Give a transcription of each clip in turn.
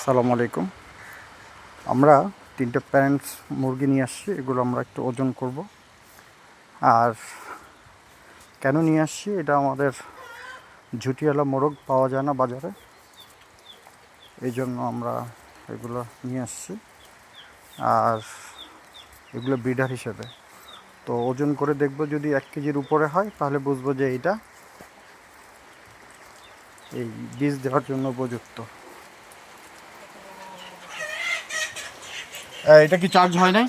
আসসালামু আলাইকুম। আমরা তিনটে প্যারেন্টস মুরগি নিয়ে আসছি, এগুলো আমরা একটু ওজন করব। আর কেন নিয়ে আসছি, এটা আমাদের ঝুটিওয়ালা মোরগ পাওয়া যায় না বাজারে, এই জন্য আমরা এগুলো নিয়ে আসছি। আর এগুলো ব্রিডার হিসেবে তো ওজন করে দেখব, যদি 1 কেজির উপরে হয় তাহলে বুঝবো যে এটা এই বীজ দেওয়ার জন্য উপযুক্ত। এটা কি চার্জ হয় নাই?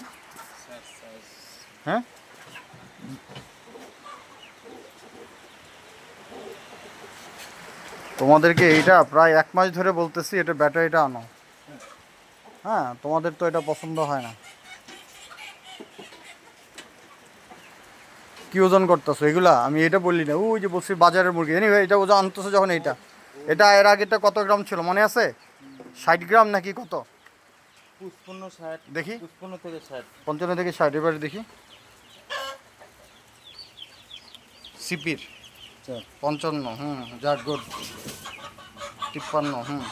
হ্যাঁ, তোমাদেরকে এইটা প্রায় 1 মাস ধরে বলতেছি, এটা ব্যাটারিটা আনো। হ্যাঁ, তোমাদের তো এটা পছন্দ হয় না। কি ওজন করতেছো এগুলা? আমি এটা বললি না, ওই যে বলছি বাজারের মুরগি। এনিওয়ে, এটা ওজন আনতেছো যখন, এটা এর আগেটা কত গ্রাম ছিল মনে আছে? 60 গ্রাম নাকি কত? 55 দেখি, 55 থেকে 60। 55 থেকে 60। এবারে দেখি সিপির 55। যাক, গুড। 53।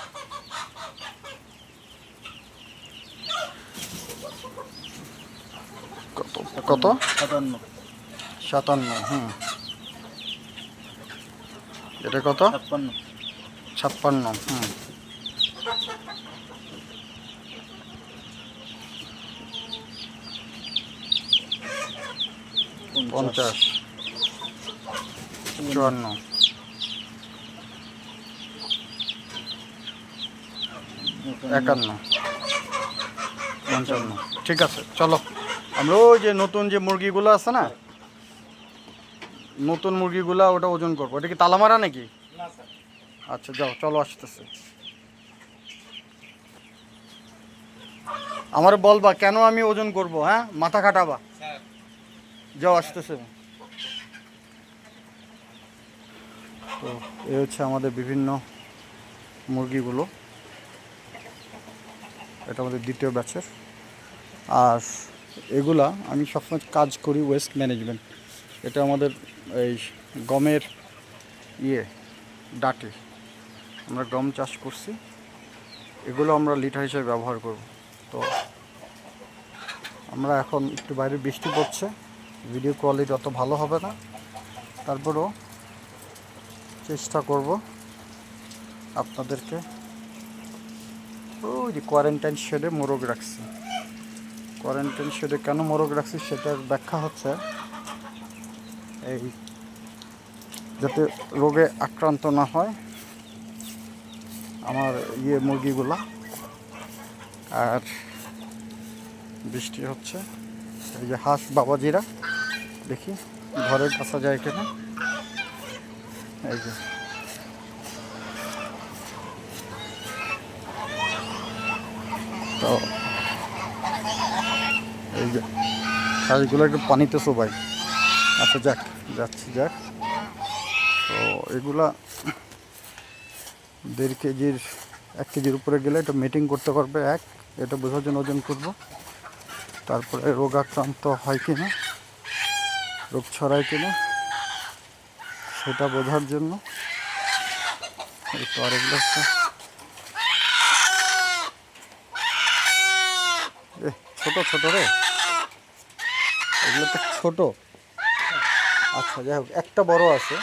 কত কত? 57 57। এটা কত? 56 56। 50। 54। 51। 55। ঠিক আছে, চলো আমরা ওই যে নতুন যে মুরগিগুলো আছে না, নতুন মুরগিগুলা ওটা ওজন করবো। এটা কি তালা মারা নাকি? না স্যার। আচ্ছা, যাও, চলো, আসতেছে। আমার বলবা কেন আমি ওজন করব? হ্যাঁ, মাথা খাটাবা। স্যার যাও, আসতেছে। তো এই হচ্ছে আমাদের বিভিন্ন মুরগিগুলো, এটা আমাদের দ্বিতীয় ব্যাচের। আর এগুলা আমি সবসময় কাজ করি ওয়েস্ট ম্যানেজমেন্ট। এটা আমাদের এই গমের ডাটে আমরা গম চাষ করছি, এগুলো আমরা লিটার হিসেবে ব্যবহার করব। তো আমরা এখন একটু বাইরে বৃষ্টি পড়ছে, ভিডিও কোয়ালিটি অত ভালো হবে না, তারপরেও চেষ্টা করব আপনাদেরকে। ওই যে কোয়ারেন্টাইন শেডে মোরগ রাখছি। কোয়ারেন্টাইন শেডে কেন মোরগ রাখছি সেটার ব্যাখ্যা হচ্ছে এই যাতে রোগে আক্রান্ত না হয় আমার মুরগিগুলা। আর বৃষ্টি হচ্ছে, এই যে হাঁস বাবাজিরা, দেখি ঘরের কাছে যায় কিনা। এই যে তো এই যে হাঁসগুলো একটু পানিতে চোবাই। আচ্ছা, যাক, যাক। তো এগুলা 1.5 কেজির 1 কেজির উপরে গেলে এটা মিটিং করতে পারবে। এটা বোঝার জন্য ওজন করব। তারপরে রোগ আক্রান্ত হয় কিনা, রোগ ছড়ায় কিনা সেটা বোঝার জন্য। একটু আরেকটা ছোট রে, এগুলো তো ছোট। আচ্ছা, যাই হোক, একটা বড় আছে,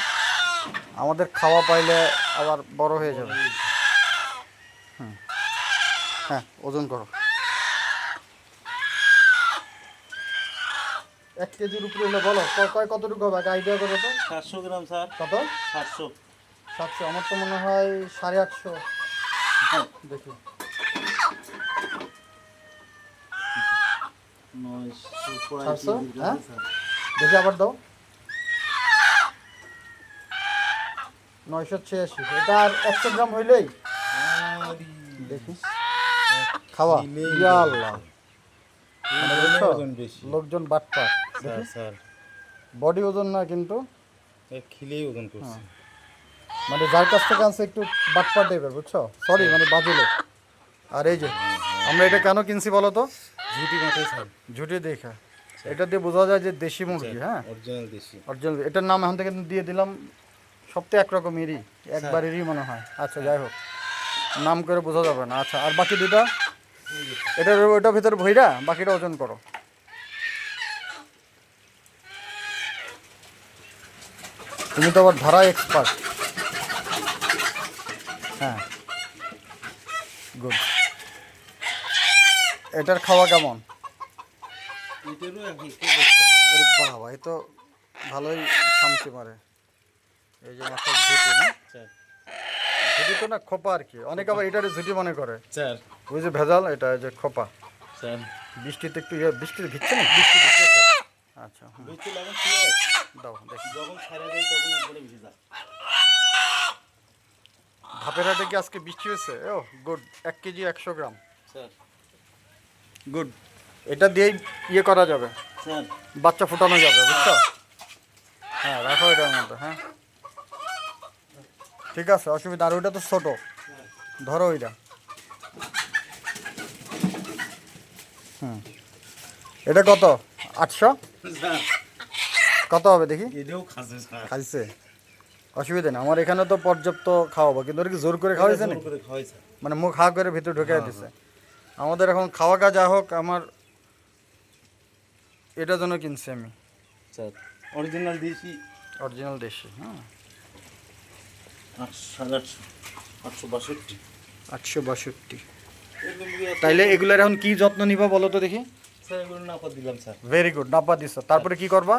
আমাদের খাওয়া পাইলে আবার বড় হয়ে যাবে। হ্যাঁ, ওজন করো। 1 কেজির উপরে হলে বলো কতটুকু হবে, আইডিয়া করো তো। 700 গ্রাম স্যার। কত? 700। 700? আমার তো মনে হয় 850। দেখি, 700। হ্যাঁ, দেখি আবার দাও। 986। এটা আর 100 গ্রাম হইলেই দেখি খাওয়া। ইয়া আল্লাহ, লোকজন বাটপার। দেখি, স্যার বডি ওজন না কিন্তু, খিলেই ওজন করছে। মানে যার কাছ থেকে আনছে একটু বাটপার টাইপের, বুঝছো? সরি, মানে বাজুলো। আর এই যে আমরা এটা কেন কিনছি বলো তো? ঝুটি মাথায় স্যার। ঝুটি দেখা, এটা দিয়ে বোঝা যায় যে দেশি মুরগি। হ্যাঁ, অরিজিনাল দেশি। অরিজিনাল। এটার নাম এখন থেকে দিয়ে দিলাম। সব তো একরকমেরই, একবারেরই মনে হয়। আচ্ছা, যাই হোক, নাম করে বোঝা যাবে না। আচ্ছা, আর বাকি দুটা এটার ওটার ভিতরে ভইরা বাকিটা ওজন করো। তুমি তো আবার ধরা এক্সপার্ট। হ্যাঁ, গুড। এটার খাওয়া কেমন? এটারও একই অবস্থা। আরে বাবা, এ তো ভালোই খামচি মারে। এই যে মাথায় ঝুটি না, স্যার ঝুটি তো না, খোপা আর কি। অনেকে আবার এটারে ঝুটি মনে করে। স্যার ওই যে ভেজাল, এটা যে খোপা। স্যার বৃষ্টিতে একটু বৃষ্টিতে ভিজছে না? বৃষ্টি দিচ্ছে স্যার। আচ্ছা, হুম, বৃষ্টি লাগান ঠিক আছে। দাও দেখি। যখন ছাড়া দেয় তখন একবারে ভিজে যায়। ধাপের হাটে কি আজকে বৃষ্টি হয়েছে? ও গুড। 1 কেজি 100 গ্রাম, স্যার গুড। এটা দিয়েই ইয়ে করা যাবে, স্যার বাচ্চা ফুটানো যাবে, বুঝছো? হ্যাঁ, রাখো এটার মধ্যে। হ্যাঁ, ঠিক আছে, অসুবিধা। আর ওইটা তো ছোট, ধরো ওইটা। হুম, এটা কত? 800? স্যার কত হবে দেখি? এটাও খাচ্ছে স্যার। খাইছে, অসুবিধা নেই। আমার এখানে তো পর্যাপ্ত খাওয়াবো, কিন্তু ওরা কি জোর করে খাওয়াইছে না? জোর করে খাওয়াই স্যার। মানে মুখ হা করে ভিতরে ঢুকে দিছে। আমাদের এখন খাওয়া কাজ যা হোক, আমার এটার জন্য কিনছি আমি, স্যার অরিজিনাল দিয়েছি অরিজিনাল দেশি। হ্যাঁ, 800 862। 862। এগুলো নিয়ে আসলে- তাইলে এগুলোর এখন কি যত্ন নিবা বলো তো দেখি? স্যার এগুলো নাপা দিলাম স্যার। ভেরি গুড, নাপা দিছো। তারপরে কি করবা?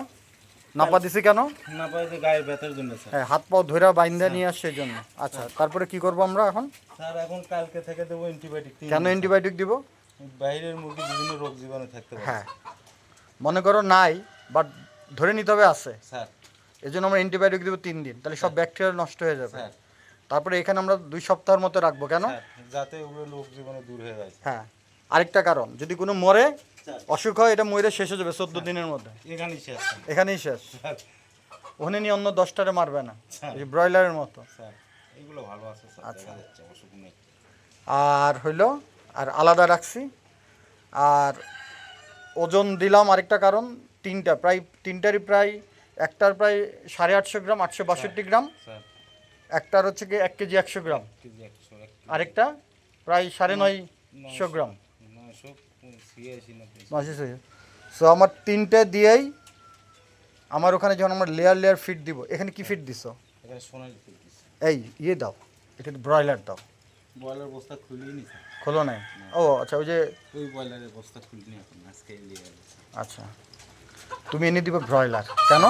নাপা দিছি কেন? না পাই যে গায়ে ব্যথার জন্য স্যার। হ্যাঁ, হাত পাও ধরে বাইন্দা নিয়ে আসছে এই জন্য। আচ্ছা, তারপরে কি করবো আমরা এখন? স্যার এখন কালকে থেকে দেবো অ্যান্টিবায়োটিক। কেন অ্যান্টিবায়োটিক দিব? বাইরের মুরগি বিভিন্ন রোগ জীবাণু থাকতে পারে। হ্যাঁ, মনে করো নাই, বাট ধরে নিতে হবে আছে, স্যার এই জন্য আমরা অ্যান্টিবায়োটিক দেবো 3 দিন, তাহলে সব ব্যাকটেরিয়া নষ্ট হয়ে যাবে। স্যার তারপরে এখানে আমরা 2 সপ্তাহের মতো রাখবো। কেন? স্যার, যাতে ওগুলো রোগ জীবাণু দূর হয়ে যায়। হ্যাঁ, আরেকটা কারণ, যদি কোনো মরে, স্যার অসুখ হয়, এটা মরে শেষ হয়ে যাবে 14 দিনের মধ্যে, এখানেই শেষ স্যার। এখানেই শেষ। স্যার ওখানে নিয়ে অন্য 10টারে মারবে না, স্যার। এই ব্রয়লারের মতো। স্যার এগুলো ভালো আছে স্যার, আচ্ছা। দেখা যাচ্ছে অসুখ নেই। আর হইলো, আর আলাদা রাখছি। আর ওজন দিলাম আরেকটা কারণ, তিনটারই প্রায়, একটার প্রায় 850 গ্রাম, 862 গ্রাম, স্যার একটার হচ্ছে কি 1 কেজি 100 গ্রাম, কেজি 100 আরেকটা প্রায় 950 গ্রাম। 986 সো আমার 3টে দিয়েই, আমার ওখানে যখন আমরা লেয়ার ফিড দিব, এখানে কি ফিড দিছো? এখানে সোনালি ফুল দিচ্ছে। এই ইয়ে দাও, এটা ব্রয়লার দাও। বয়লার বস্তা খুলেই নি স্যার। খোলো নাই? ও আচ্ছা, ওই যে, ওই বয়লারের বস্তা খুলিনি এখন, আজকে নিয়ে গেল। আচ্ছা, তুমি এনে দিবে ব্রয়লার। কেন?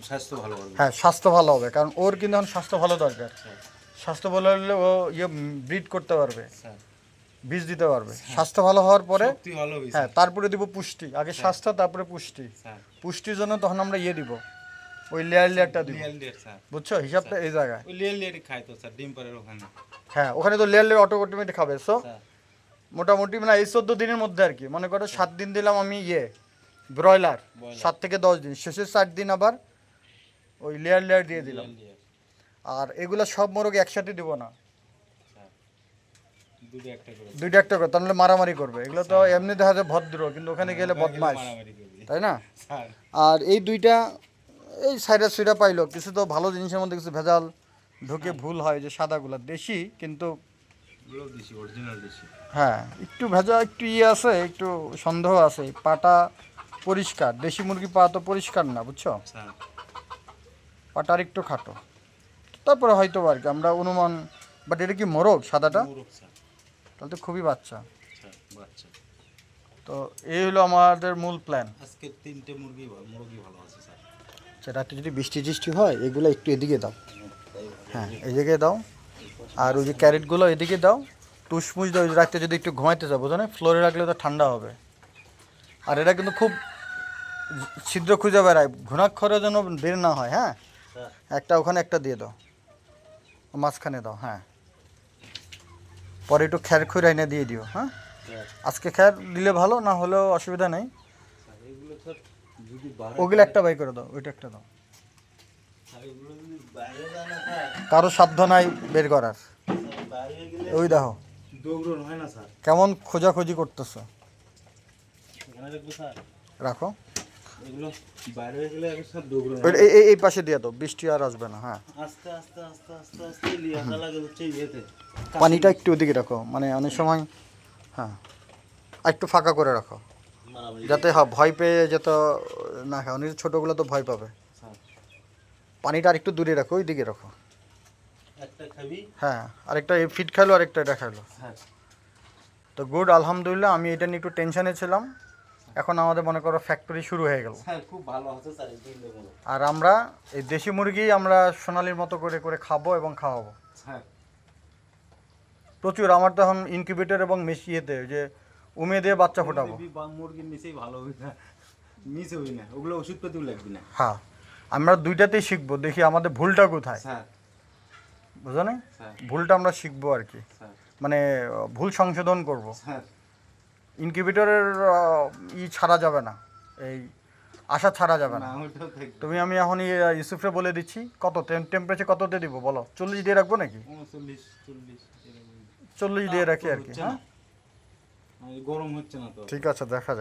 স্বাস্থ্য ভালো হবে। হ্যাঁ, স্বাস্থ্য ভালো হবে, কারণ ওর কিন্তু এখন স্বাস্থ্য ভালো দরকার। স্যার স্বাস্থ্য ভালো হলে ও ইয়ে ব্রিড করতে পারবে, স্যার বীজ দিতে পারবে। স্বাস্থ্য ভালো হওয়ার পরে, শক্তি ভালো হবে হ্যাঁ, স্যার। তারপরে দিব পুষ্টি। আগে স্বাস্থ্য, তারপরে পুষ্টি। স্যার পুষ্টির জন্য তখন আমরা ইয়ে দিব, ওই লেয়ারটা দিব। লিয়াল স্যার। বুঝছো হিসাবটা এই জায়গায়? ওই লিয়াল খায় তো স্যার, ডিম পাড়ের ওখানে। হ্যাঁ, ওখানে তো লেয়ার অটোমেটিক খাবে। সো স্যার মোটামুটি মানে এই 14 দিনের মধ্যে আর কি, মনে করো 7 দিন দিলাম আমি ইয়ে ব্রয়লার, 7 থেকে 10 দিন, শেষের 4 দিন আবার ওই লেয়ার দিয়ে দিলাম। লিয়াল আর এগুলো সব মোরগ একসাথে দিব না, স্যার, দুটো একটা করে। দুইটা একটা করে, তাহলে মারামারি করবে। এগুলো তো এমনি দেখা যায় ভদ্র, কিন্তু ওখানে গেলে বদমাশ, মারামারি করবে তাই না? স্যার। আর এই দুইটা, এই সাইডা সুইডা পাইলো, কিছু তো ভালো জিনিসের মধ্যে কিছু ভেজাল ঢুকে ভুল হয়, যে সাদাগুলো দেশি, কিন্তু এগুলো দেশি, অরিজিনাল দেশি। হ্যাঁ একটু ভেজা, একটু ইয়ে আছে, একটু সন্দেহ আছে। পাটা পরিষ্কার, দেশি মুরগি পা তো পরিষ্কার না, বুঝছো? স্যার পাটা আর একটু খাটো, তারপরে হয়তো আর কি আমরা অনুমান। বাট এটা কি মোরগ সাদাটা? মুরগ স্যার। তাহলে তো খুবই বাচ্চা। স্যার বাচ্চা। তো এই হলো আমাদের মূল প্ল্যান। আজকে 3টে মুরগি ভালো আছে স্যার। আচ্ছা, রাতে যদি বৃষ্টি টিষ্টি হয়, এগুলো একটু এদিকে দাও। হ্যাঁ, এদিকে দাও। আর ওই যে ক্যারেটগুলো এদিকে দাও, টুসমুস দাও। ওই যে রাতে যদি একটু ঘুমাইতে যাবো, বুঝো না, ফ্লোরে রাখলে তো ঠান্ডা হবে। আর এটা কিন্তু খুব ছিদ্র খুঁজে বেড়ায়, ঘুণাক্ষরে যেন বের না হয়। হ্যাঁ, স্যার একটা ওখানে একটা দিয়ে দাও, মাঝখানে দাও। হ্যাঁ, পরে একটু খ্যার খুঁড়ে এনে দিয়ে দিও। হ্যাঁ, স্যার আজকে খ্যার দিলে ভালো, না হলেও অসুবিধা নেই। স্যার এগুলো স্যার যদি বাইরে, ওগুলো একটা বাই করে দাও, ওইটা একটা দাও। স্যার এগুলো যদি বাইরে যায় না স্যার, কারো সাধ্য নাই বের করার। স্যার বাইরে গেলে ওই দেখো দৌড়ন হয় না স্যার। কেমন খোঁজাখুঁজি করতেছো। এখানে দেখবো স্যার। রাখো। এগুলো বাইরে হয়ে গেলে এক সব ডোগরো এই পাশে দিয়ে দাও, বৃষ্টি আর আসবে না। হ্যাঁ, আস্তে আস্তে আস্তে আস্তে আস্তে লিয়াটা লাগে হচ্ছে ইয়েতে পানিটা একটু ওদিকে রাখো, মানে অনেক সময়। হ্যাঁ, আর একটু ফাঁকা করে রাখো, মারামারি যাতে ভয় পেয়ে যেত না খায়। অনেক ছোটোগুলো তো ভয় পাবে। স্যার পানিটা আর একটু দূরে রাখো, ওই দিকে রাখো। একটা খাবি হ্যাঁ, আরেকটা ফিট খাইলো, আরেকটা এটা খাইলো। স্যার তো গুড, আলহামদুলিল্লাহ। আমি এটা নিয়ে একটু টেনশনে ছিলাম। এখন আমাদের মনে করো ফ্যাক্টরি শুরু হয়ে গেল। স্যার খুব ভালো হচ্ছে স্যার এই বলো আর আমরা এই দেশি মুরগি আমরা সোনালির মতো করে করে খাবো এবং খাওয়াবো স্যার প্রচুর। আমার তো এখন ইনকিউবেটর এবং মেশিয়েতে যে উমে দিয়ে বাচ্চা ফোটাবো। মুরগির নিচেই ভালো হই না, মিস হই না, ওগুলো ওষুধ পাতিও লাগবে না হ্যাঁ, আমরা দুইটাতেই শিখবো, দেখি আমাদের ভুলটা কোথায়, স্যার। বুঝো না? স্যার ভুলটা আমরা শিখবো আর কি, স্যার মানে ভুল সংশোধন করব। স্যার ইনকিউবেটরের ছাড়া যাবে না, এই আশা ছাড়া যাবে না। না ওইটাও থাকবে আমি এখন ইউসুফরে বলে দিচ্ছি, কত টেম্পারেচার কততে দিব বলো? 40 দিয়ে রাখবো নাকি? 39-40 40 দিয়ে রাখি আর কি। হচ্ছে হ্যাঁ, না, গরম হচ্ছে না তো। ঠিক আছে, দেখা যাক।